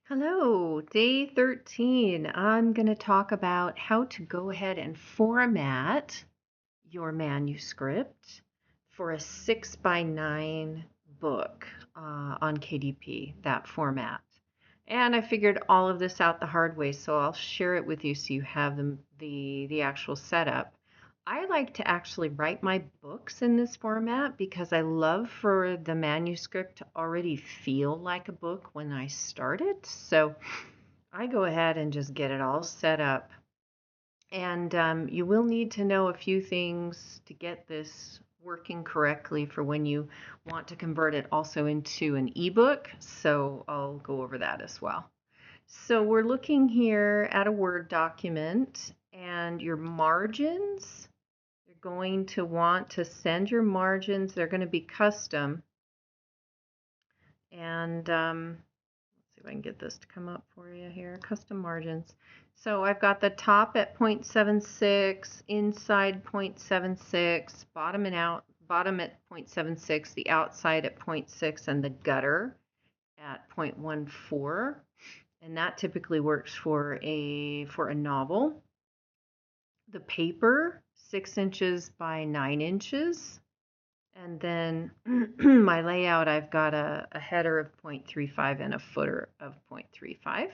Hello, day 13. I'm going to talk about how to go ahead and format your manuscript for a 6 by 9 book on KDP, that format. And I figured all of this out the hard way, so I'll share it with you so you have the actual setup. I like to actually write my books in this format because I love for the manuscript to already feel like a book when I start it. So I go ahead and just get it all set up. And you will need to know a few things to get this working correctly for when you want to convert it also into an ebook. So I'll go over that as well. So we're looking here at a Word document and your margins. You're going to want to send your margins. They're going to be custom. And let's see if I can get this to come up for you here. Custom margins. So I've got the top at 0.76, inside 0.76, bottom at 0.76, the outside at 0.6, and the gutter at 0.14. And that typically works for a novel. The paper, 6 inches by 9 inches. And then my layout, I've got a header of 0.35 and a footer of 0.35.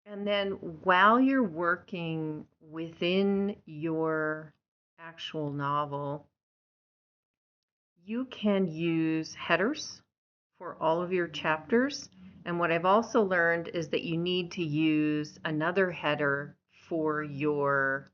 And then while you're working within your actual novel, you can use headers for all of your chapters. And what I've also learned is that you need to use another header for your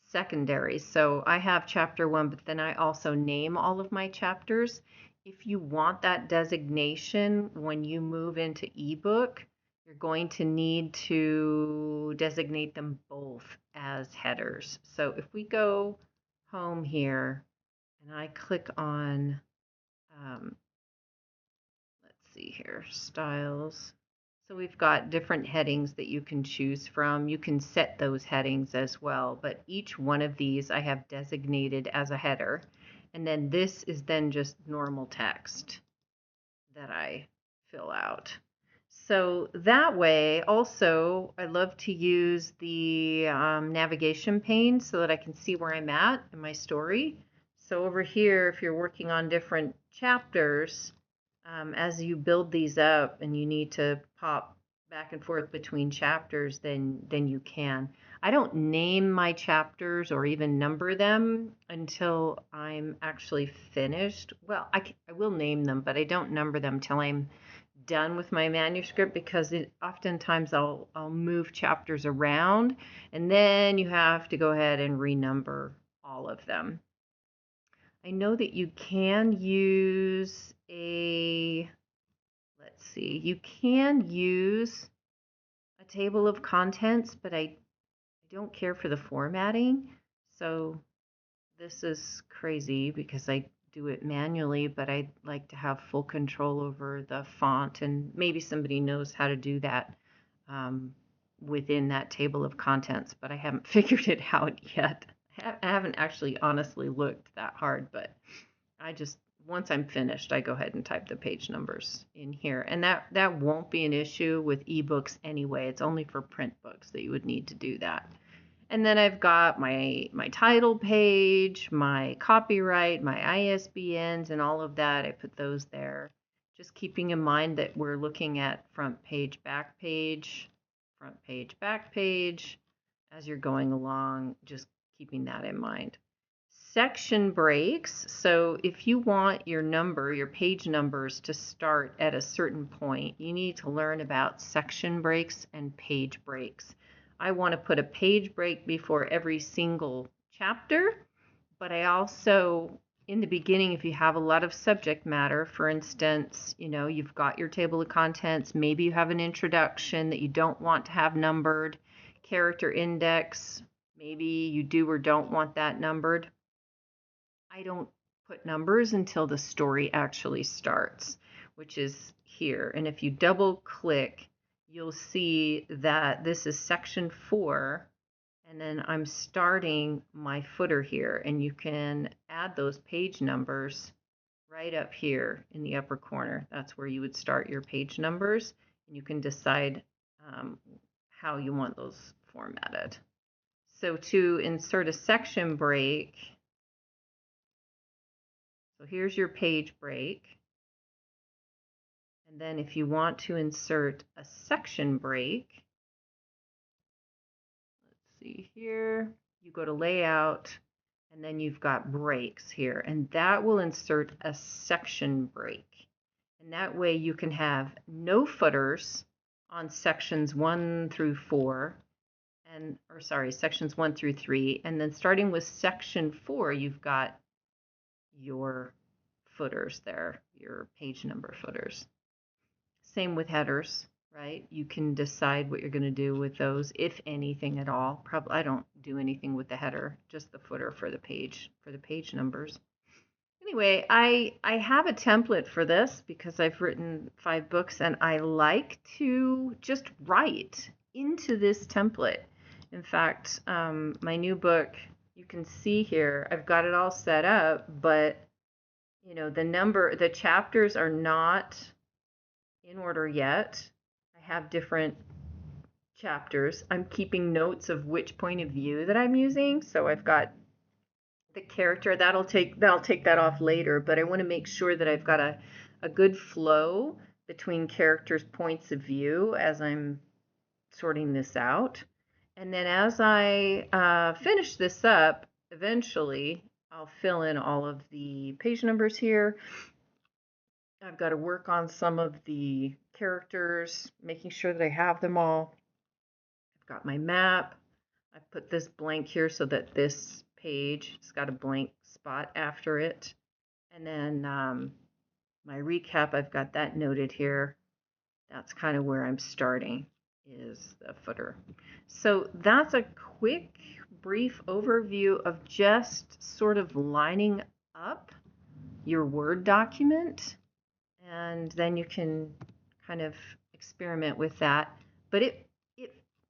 secondary. So I have chapter 1, but then I also name all of my chapters. If you want that designation when you move into ebook, you're going to need to designate them both as headers. So if we go home here and I click on, let's see here, styles. So we've got different headings that you can choose from. You can set those headings as well, but each one of these I have designated as a header. And then this is then just normal text that I fill out. So that way, also, I love to use the navigation pane so that I can see where I'm at in my story. So over here, if you're working on different chapters, as you build these up and you need to pop back and forth between chapters, then you can. I don't name my chapters or even number them until I'm actually finished. Well, I will name them, but I don't number them till I'm done with my manuscript because oftentimes I'll move chapters around and then you have to go ahead and renumber all of them. I know that you can use let's see, you can use a table of contents, but I don't care for the formatting. So this is crazy because I do it manually, but I'd like to have full control over the font, and maybe somebody knows how to do that within that table of contents, but I haven't figured it out yet. I haven't actually honestly looked that hard, but I just, once I'm finished, I go ahead and type the page numbers in here. And that won't be an issue with ebooks anyway. It's only for print books that you would need to do that. And then I've got my title page, my copyright, my ISBNs, and all of that. I put those there. Just keeping in mind that we're looking at front page, back page, front page, back page as you're going along, just keeping that in mind. Section breaks. So if you want your page numbers to start at a certain point, you need to learn about section breaks and page breaks. I want to put a page break before every single chapter, but I also, in the beginning, if you have a lot of subject matter, for instance, you've got your table of contents, maybe you have an introduction that you don't want to have numbered, character index, maybe you do or don't want that numbered. I don't put numbers until the story actually starts, which is here. And if you double click, you'll see that this is section 4, and then I'm starting my footer here, and you can add those page numbers right up here in the upper corner. That's where you would start your page numbers, and you can decide how you want those formatted. So to insert a section break, so here's your page break. And then if you want to insert a section break, let's see here, you go to layout, and then you've got breaks here, and that will insert a section break. And that way you can have no footers on sections 1 through 4, sections 1 through 3, and then starting with section 4, you've got your footers there, your page number footers. Same with headers, right? You can decide what you're going to do with those, if anything at all. Probably I don't do anything with the header, just the footer for the page numbers. Anyway, I have a template for this because I've written 5 books, and I like to just write into this template. In fact, my new book, you can see here, I've got it all set up, but you know, the chapters are not in order yet. I have different chapters. I'm keeping notes of which point of view that I'm using. So I've got the character that'll take that off later, but I want to make sure that I've got a good flow between characters' points of view as I'm sorting this out. And then as I finish this up, eventually I'll fill in all of the page numbers here. I've got to work on some of the characters, making sure that I have them all. I've got my map. I've put this blank here so that this page has got a blank spot after it. And then my recap, I've got that noted here. That's kind of where I'm starting, is the footer. So that's a quick, brief overview of just sort of lining up your Word document. And then you can kind of experiment with that. But it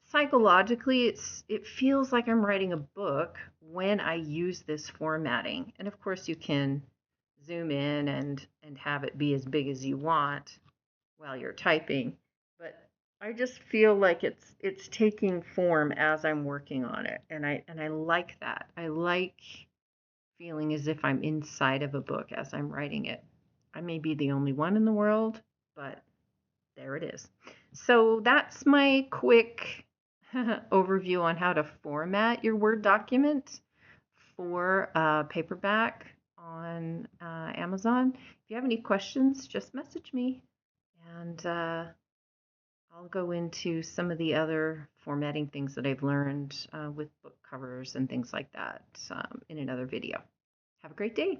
psychologically, it feels like I'm writing a book when I use this formatting. And of course, you can zoom in and have it be as big as you want while you're typing. But I just feel like it's taking form as I'm working on it, and I like that. I like feeling as if I'm inside of a book as I'm writing it. I may be the only one in the world, but there it is. So that's my quick overview on how to format your Word document for paperback on Amazon. If you have any questions, just message me, and I'll go into some of the other formatting things that I've learned with book covers and things like that in another video. Have a great day.